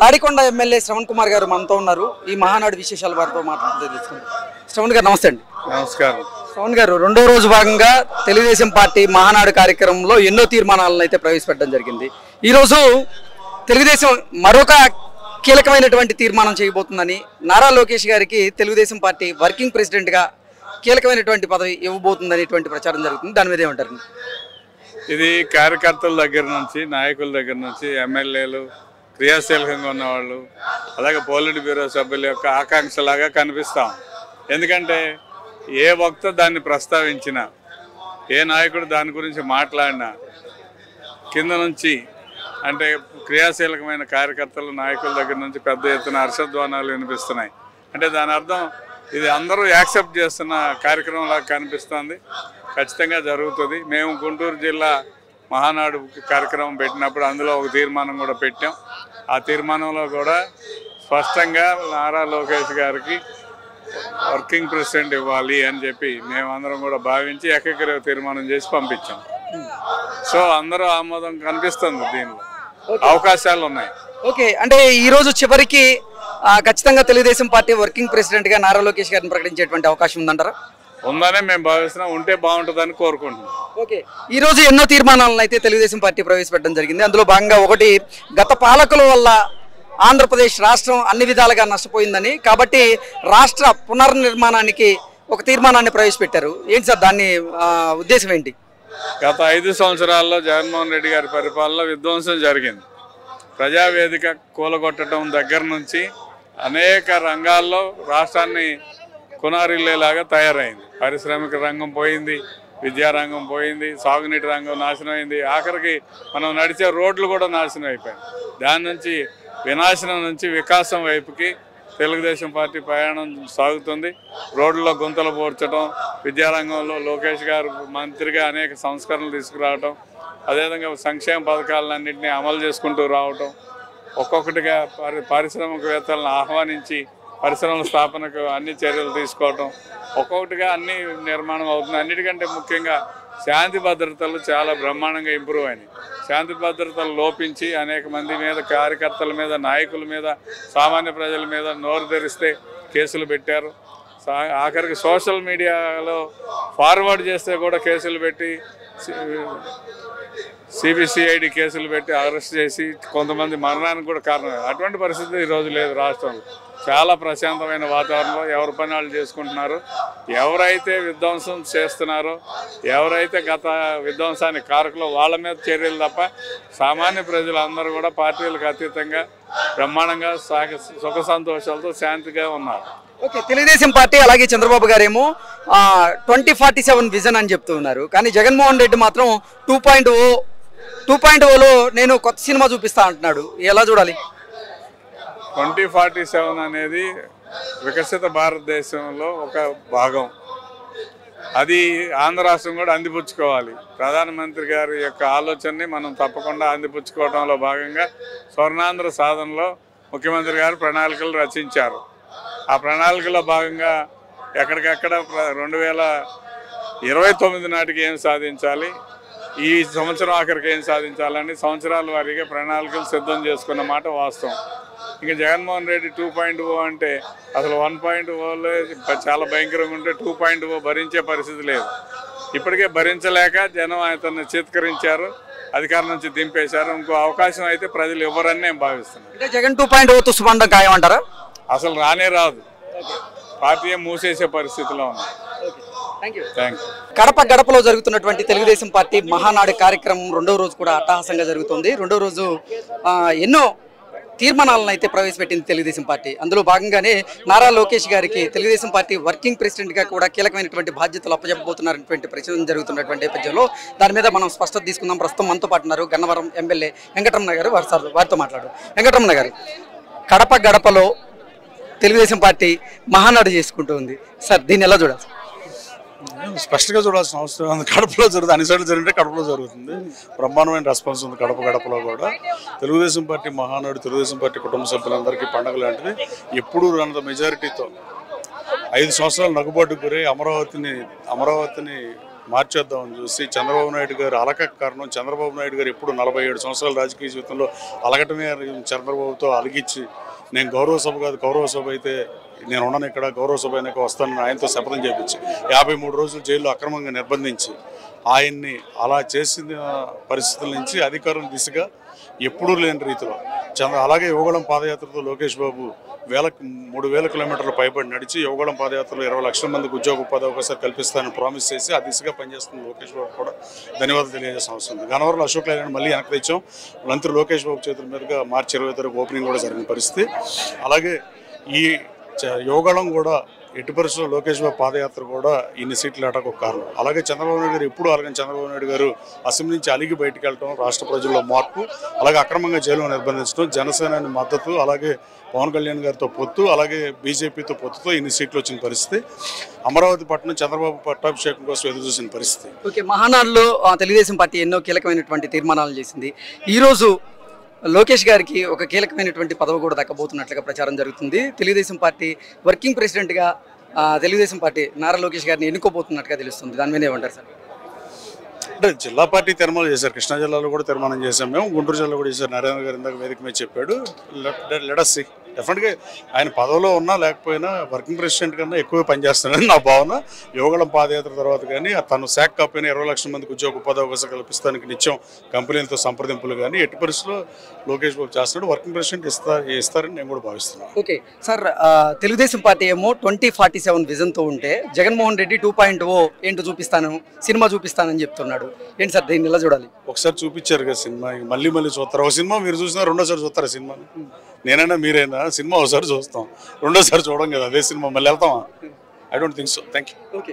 Tadikonda MLA Shravan Kumar గారు మనతో ఉన్నారు. ఈ మహానాడు విశేషాలు వారితో మాట్లాడుతున్నారు. శ్రవణ్ గారు నమస్తే అండి. నమస్కారం. శ్రవణ్ గారు, రెండో రోజు భాగంగా తెలుగుదేశం పార్టీ మహానాడు కార్యక్రమంలో ఎన్నో తీర్మానాలను అయితే ప్రవేశపెట్టడం జరిగింది. ఈరోజు తెలుగుదేశం మరొక కీలకమైనటువంటి తీర్మానం చేయబోతుందని, నారా లోకేష్ గారికి తెలుగుదేశం పార్టీ వర్కింగ్ ప్రెసిడెంట్గా కీలకమైనటువంటి పదవి ఇవ్వబోతుందనేటువంటి ప్రచారం జరుగుతుంది. దాని మీద ఏమంటారు? ఇది కార్యకర్తల దగ్గర నుంచి, నాయకుల దగ్గర నుంచి, ఎమ్మెల్యేలు, క్రియాశీలకంగా ఉన్నవాళ్ళు, అలాగే పోలిట్ బ్యూరో సభ్యుల యొక్క ఆకాంక్షలాగా కనిపిస్తాం. ఎందుకంటే ఏ వక్త దాన్ని ప్రస్తావించినా, ఏ నాయకుడు దాని గురించి మాట్లాడినా కింద నుంచి అంటే క్రియాశీలకమైన కార్యకర్తలు, నాయకుల దగ్గర నుంచి పెద్ద ఎత్తున హర్షధ్వానాలు వినిపిస్తున్నాయి. అంటే దాని అర్థం ఇది అందరూ యాక్సెప్ట్ చేస్తున్న కార్యక్రమంలాగా కనిపిస్తుంది. ఖచ్చితంగా జరుగుతుంది. మేము గుంటూరు జిల్లా మహానాడు కార్యక్రమం పెట్టినప్పుడు అందులో ఒక తీర్మానం కూడా పెట్టాం. ఆ తీర్మానంలో కూడా స్పష్టంగా నారా లోకేష్ గారికి వర్కింగ్ ప్రెసిడెంట్ ఇవ్వాలి అని చెప్పి మేమందరం కూడా భావించి ఏకగ్రీవ తీర్మానం చేసి పంపించాం. సో అందరూ ఆమోదం కనిపిస్తుంది. దీనిలో అవకాశాలు ఉన్నాయి. ఓకే, అంటే ఈరోజు చివరికి ఖచ్చితంగా తెలుగుదేశం పార్టీ వర్కింగ్ ప్రెసిడెంట్గా నారా లోకేష్ గారిని ప్రకటించేటువంటి అవకాశం ఉందంటారా? ఉందనే మేము భావిస్తున్నాం. ఉంటే బాగుంటుందని కోరుకుంటున్నాం. ఓకే, ఈరోజు ఎన్నో తీర్మానాలను అయితే తెలుగుదేశం పార్టీ ప్రవేశపెట్టడం జరిగింది. అందులో భాగంగా ఒకటి, గత పాలకుల వల్ల ఆంధ్రప్రదేశ్ రాష్ట్రం అన్ని విధాలుగా నష్టపోయిందని, కాబట్టి రాష్ట్ర పునర్నిర్మాణానికి ఒక తీర్మానాన్ని ప్రవేశపెట్టారు. ఏంటి సార్ దాని ఉద్దేశం ఏంటి? గత 5 సంవత్సరాల్లో జగన్మోహన్ రెడ్డి గారి పరిపాలనలో విధ్వంసం జరిగింది. ప్రజావేదిక కూలగొట్టడం దగ్గర నుంచి అనేక రంగాల్లో రాష్ట్రాన్ని కునారిల్లేలాగా తయారైంది. పారిశ్రామిక రంగం పోయింది, విద్యారంగం పోయింది, సాగునీటి రంగం నాశనం అయింది. ఆఖరికి మనం నడిచే రోడ్లు కూడా నాశనం అయిపోయింది. దాని నుంచి వినాశనం నుంచి వికాసం వైపుకి తెలుగుదేశం పార్టీ ప్రయాణం సాగుతుంది. రోడ్లలో గుంతలు పోర్చడం, విద్యారంగంలో లోకేష్ గారు మంత్రిగా అనేక సంస్కరణలు తీసుకురావడం, అదేవిధంగా సంక్షేమ పథకాలన్నింటినీ అమలు చేసుకుంటూ రావటం, ఒక్కొక్కటిగా పారిశ్రామికవేత్తలను ఆహ్వానించి పరిశ్రమల స్థాపనకు అన్ని చర్యలు తీసుకోవటం, ఒక్కొక్కటిగా అన్ని నిర్మాణం అవుతుంది. అన్నిటికంటే ముఖ్యంగా శాంతి భద్రతలు చాలా బ్రహ్మాండంగా ఇంప్రూవ్ అయినాయి. శాంతి భద్రతలు లోపించి అనేక మంది మీద, కార్యకర్తల మీద, నాయకుల మీద, సామాన్య ప్రజల మీద నోరు తెరిస్తే కేసులు పెట్టారు. ఆఖరికి సోషల్ మీడియాలో ఫార్వర్డ్ చేస్తే కూడా కేసులు పెట్టి, సిబిసిఐడి కేసులు పెట్టి అరెస్ట్ చేసి కొంతమంది మరణానికి కూడా కారణం. అటువంటి పరిస్థితి ఈరోజు లేదు. రాష్ట్రంలో చాలా ప్రశాంతమైన వాతావరణంలో ఎవరి పని వాళ్ళు చేసుకుంటున్నారు. ఎవరైతే విధ్వంసం చేస్తున్నారో, ఎవరైతే గత విధ్వంసానికి కారకులో వాళ్ళ మీద చర్యలు తప్ప సామాన్య ప్రజలందరూ కూడా పార్టీలకు అతీతంగా బ్రహ్మాండంగా సుఖ సంతోషాలతో శాంతిగా ఉన్నారు. ఓకే, తెలుగుదేశం పార్టీ అలాగే చంద్రబాబు గారేమో 2047 విజన్ అని చెప్తూ ఉన్నారు. కానీ జగన్మోహన్ రెడ్డి మాత్రం 2.0లో నేను కొత్త సినిమా చూపిస్తా అంటున్నాడు. ఎలా చూడాలి? 2047 అనేది వికసిత భారతదేశంలో ఒక భాగం. అది ఆంధ్ర రాష్ట్రం కూడా అందిపుచ్చుకోవాలి. ప్రధానమంత్రి గారి యొక్క ఆలోచనని మనం తప్పకుండా అందిపుచ్చుకోవడంలో భాగంగా స్వర్ణాంధ్ర సాధనలో ముఖ్యమంత్రి గారు ప్రణాళికలు రచించారు. ఆ ప్రణాళికలో భాగంగా ఎక్కడికక్కడ 2029 నాటికి ఏం సాధించాలి, ఈ సంవత్సరం ఆఖరికి ఏం సాధించాలని సంవత్సరాల వారీగా ప్రణాళికలు సిద్ధం చేసుకున్న మాట వాస్తవం. ఇంకా జగన్మోహన్ రెడ్డి 2.0 అంటే అసలు 1.0లో చాలా భయంకరంగా ఉంటే 2.0 భరించే పరిస్థితి లేదు. ఇప్పటికే భరించలేక జనం అతన్ని చిత్కరించారు, అధికారం నుంచి దింపేశారు. ఇంకో అవకాశం అయితే ప్రజలు ఇవ్వరని నేను భావిస్తున్నాను. అంటే జగన్ 2.0 తుస్సుమండం ఖాయమంటారా? అసలు రానే రాదు. పార్టీ మూసేసే పరిస్థితిలో ఉంది. కడప గడపలో జరుగుతున్నటువంటి తెలుగుదేశం పార్టీ మహానాడు కార్యక్రమం రెండో రోజు కూడా అట్టహాసంగా జరుగుతుంది. రెండో రోజు ఎన్నో తీర్మానాలను అయితే ప్రవేశపెట్టింది తెలుగుదేశం పార్టీ. అందులో భాగంగానే నారా లోకేష్ గారికి తెలుగుదేశం పార్టీ వర్కింగ్ ప్రెసిడెంట్గా కూడా కీలకమైనటువంటి బాధ్యతలు అప్పచెప్పబోతున్నటువంటి ప్రచారం జరుగుతున్నటువంటి నేపథ్యంలో దాని మీద మనం స్పష్టత తీసుకుందాం. ప్రస్తుతం మనతో పాటు ఉన్నారు గన్నవరం ఎమ్మెల్యే వెంకటరమణ గారు. వారితో మాట్లాడు. వెంకటరమణ గారు, కడప గడపలో తెలుగుదేశం పార్టీ మహానాడు చేసుకుంటూ ఉంది సార్, దీన్ని ఎలా చూడాలి? స్పష్టంగా చూడాల్సిన అవసరం ఉంది. కడపలో జరుగుతుంది, అన్ని సైడ్లు జరిగితే కడపలో జరుగుతుంది. బ్రహ్మాండమైన రెస్పాన్స్ ఉంది కడప గడపలో కూడా. తెలుగుదేశం పార్టీ మహానాడు, తెలుగుదేశం పార్టీ కుటుంబ సభ్యులందరికీ పండుగ లాంటిది. ఎప్పుడు రానంత మెజారిటీతో 5 సంవత్సరాలు నగ్గుబాటుకు గురై అమరావతిని మార్చేద్దామని చూసి చంద్రబాబు నాయుడు గారు అలకకు కారణం చంద్రబాబు నాయుడు గారు ఎప్పుడు 47 సంవత్సరాల రాజకీయ జీవితంలో అలగటమే చంద్రబాబుతో అలిగించి నేను గౌరవ సభ కాదు గౌరవ సభ అయితే నేను ఉన్నాను ఇక్కడ గౌరవ సభ అయినాక వస్తానని ఆయనతో శపథం చేపించి 53 రోజులు జైల్లో అక్రమంగా నిర్బంధించి ఆయన్ని అలా చేసిన పరిస్థితుల నుంచి అధికారుల దిశగా ఎప్పుడూ లేని రీతిలో అలాగే యువగళం పాదయాత్రతో లోకేష్ బాబు 3,000 కిలోమీటర్ల పైబడి నడిచి యువగళం పాదయాత్రలో 20 లక్షల మందికి ఉద్యోగ ఉపాధి అవకాశాలు కల్పిస్తానని ప్రామిస్ చేసి ఆ దిశగా పనిచేస్తున్న లోకేష్ బాబు కూడా ధన్యవాదాలు తెలియజేసిన అవసరం ఉంది. గన్నవరంలో అశోక్ లైలాండ్ మళ్ళీ వెనక్కి తెచ్చాం. మంత్రి లోకేష్ బాబు చేతుల మీదుగా మార్చి 23 ఓపెనింగ్ కూడా జరిగిన పరిస్థితి. అలాగే ఈ యువగళం కూడా ఎట్టి పరిస్థితుల్లో లోకేష్ బాబు పాదయాత్ర కూడా ఇన్ని సీట్లు ఆటకు ఒక కారణం. అలాగే చంద్రబాబు నాయుడు గారు ఎప్పుడు అలాగే చంద్రబాబు నాయుడు గారు అసెంబ్లీ నుంచి అలిగి బయటకు వెళ్ళడం, రాష్ట్ర ప్రజల్లో మార్పు, అలాగే అక్రమంగా జైలు నిర్బంధించడం, జనసేనాని మద్దతు, అలాగే పవన్ కళ్యాణ్ గారితో పొత్తు, అలాగే బీజేపీతో పొత్తుతో ఇన్ని సీట్లు వచ్చిన పరిస్థితి. అమరావతి పట్టణం చంద్రబాబు పట్టాభిషేకం కోసం ఎదురు చూసిన పరిస్థితి. ఓకే, మహానాడులో తెలుగుదేశం పార్టీ ఎన్నో కీలకమైనటువంటి తీర్మానాలు చేసింది. ఈరోజు లోకేష్ గారికి ఒక కీలకమైనటువంటి పదవి కూడా దక్కబోతున్నట్లుగా ప్రచారం జరుగుతుంది. తెలుగుదేశం పార్టీ వర్కింగ్ ప్రెసిడెంట్గా తెలుగుదేశం పార్టీ నారా లోకేష్ గారిని ఎన్నుకోబోతున్నట్టుగా తెలుస్తుంది. దాని మీద ఏమంటారు సార్? అంటే జిల్లా పార్టీ తీర్మానం చేశారు. కృష్ణా జిల్లాలో కూడా తీర్మానం చేశాం మేము, గుంటూరు జిల్లాలో కూడా చేశారు. నరేంద్ర గారు ఇందాక వేదిక మీద చెప్పాడు. Let us see. డెఫినెట్గా ఆయన పదవిలో ఉన్నా లేకపోయినా వర్కింగ్ ప్రెసిడెంట్ కన్నా ఎక్కువ పనిచేస్తున్నాడని నా భావన. యువగళం పాదయాత్ర తర్వాత కానీ తను శాఖ కాకపోయినా 20 లక్షల మందికి ఉద్యోగ ఉపాధి అవకాశాలు కల్పిస్తానికి నిత్యం కంపెనీలతో సంప్రదింపులు కానీ ఎట్టి పరిస్థితుల్లో లోకేష్ బాబు చేస్తున్నాడు. వర్కింగ్ ప్రెసిడెంట్ ఇస్తారని నేను కూడా భావిస్తున్నాను. ఓకే సార్, తెలుగుదేశం పార్టీ ఏమో 2047 విజన్తో ఉంటే జగన్మోహన్ రెడ్డి 2.0 ఏంటో సినిమా చూపిస్తానని చెప్తున్నాడు. ఏంటి సార్ దీన్ని ఎలా చూడాలి? ఒకసారి చూపించారు కదా సినిమా, మళ్ళీ చూస్తారు. ఒక సినిమా మీరు చూసినా రెండోసారి చూస్తారా సినిమాని? నేనైనా మీరైనా సినిమా ఒకసారి చూస్తాం, రెండోసారి చూడం కదా అదే సినిమా మళ్ళీ వెళ్తామా? I don't think so. Thank you. Okay.